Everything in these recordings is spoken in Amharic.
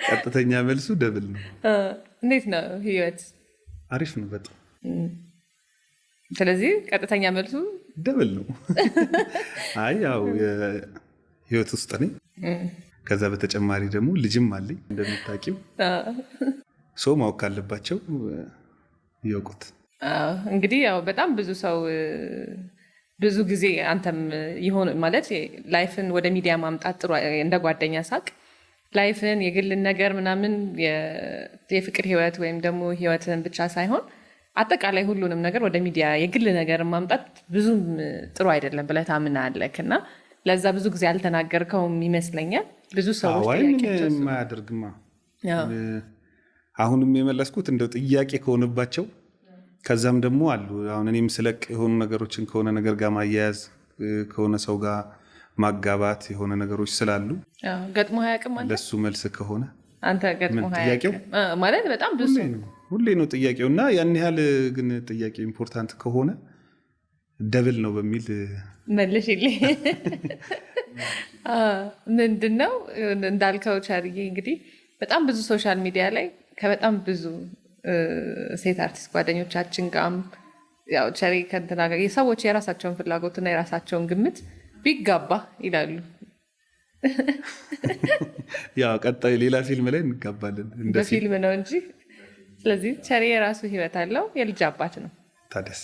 ቀጥተኛ መልሱ ደብል ነው። እንዴት ነው ህይወት? አሪፍ ነው በጣም። ስለዚህ ቀጥተኛ መልሱ ደብል ነው። አይ ያው ህይወት ውስጥ ነኝ። ከዛ በተጨማሪ ደግሞ ልጅም አለኝ እንደምታውቂው። ሰው ማወቅ ካለባቸው ይወቁት። እንግዲህ ያው በጣም ብዙ ሰው ብዙ ጊዜ አንተም ይሆን ማለት ላይፍን ወደ ሚዲያ ማምጣት ጥሩ እንደ ጓደኛ ሳቅ ላይፍን የግልን ነገር ምናምን የፍቅር ህይወት ወይም ደግሞ ህይወትን ብቻ ሳይሆን አጠቃላይ ሁሉንም ነገር ወደ ሚዲያ የግል ነገር ማምጣት ብዙም ጥሩ አይደለም ብለህ ታምናለህ እና ለዛ ብዙ ጊዜ አልተናገርከውም ይመስለኛል። ብዙ ሰዎች ማያደርግማ አሁንም የመለስኩት እንደው ጥያቄ ከሆነባቸው ከዛም ደግሞ አሉ አሁን እኔም ስለቅ የሆኑ ነገሮችን ከሆነ ነገር ጋር ማያያዝ ከሆነ ሰው ጋር ማጋባት የሆነ ነገሮች ስላሉ ገጥሞ አያውቅም ማለት ለሱ መልስ ከሆነ አንተ ገጥሞ አያውቅም ማለት በጣም ብዙ ሁሌ ነው ጥያቄውና ያን ያህል ግን ጥያቄው ኢምፖርታንት ከሆነ ደብል ነው በሚል መልሽልኝ። ምንድነው እንዳልከው ቻርዬ እንግዲህ በጣም ብዙ ሶሻል ሚዲያ ላይ ከበጣም ብዙ ሴት አርቲስት ጓደኞቻችን ጋርም ያው ቸሪ ከእንትና ጋር የሰዎች የራሳቸውን ፍላጎትና የራሳቸውን ግምት ቢጋባ ይላሉ። ያው ቀጣይ ሌላ ፊልም ላይ እንጋባለን እንደ ፊልም ነው እንጂ። ስለዚህ ቸሪ የራሱ ህይወት አለው፣ የልጅ አባት ነው። ታደስ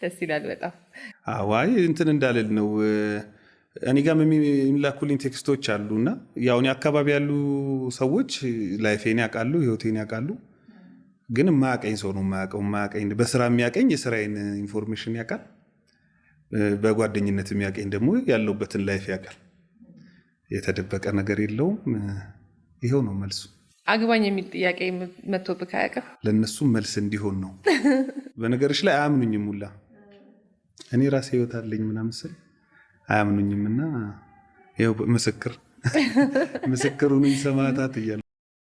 ደስ ይላል በጣም። አዋይ እንትን እንዳልል ነው እኔ ጋር የሚላኩልኝ ቴክስቶች አሉና ያው እኔ አካባቢ ያሉ ሰዎች ላይፌን ያውቃሉ፣ ህይወቴን ያውቃሉ። ግን ማያቀኝ ሰው ነው ማያቀኝ በስራ የሚያቀኝ የስራዬን ኢንፎርሜሽን ያውቃል። በጓደኝነት የሚያቀኝ ደግሞ ያለውበትን ላይፍ ያውቃል። የተደበቀ ነገር የለውም። ይሄው ነው መልሱ። አግባኝ የሚል ጥያቄ መጥቶብህ አያውቅም? ለነሱም መልስ እንዲሆን ነው። በነገርሽ ላይ አያምኑኝም ሁላ እኔ ራሴ ህይወት አለኝ ምናምን ስል አያምኑኝምና ይሄው ምስክሩን ሰማዕታት እያሉ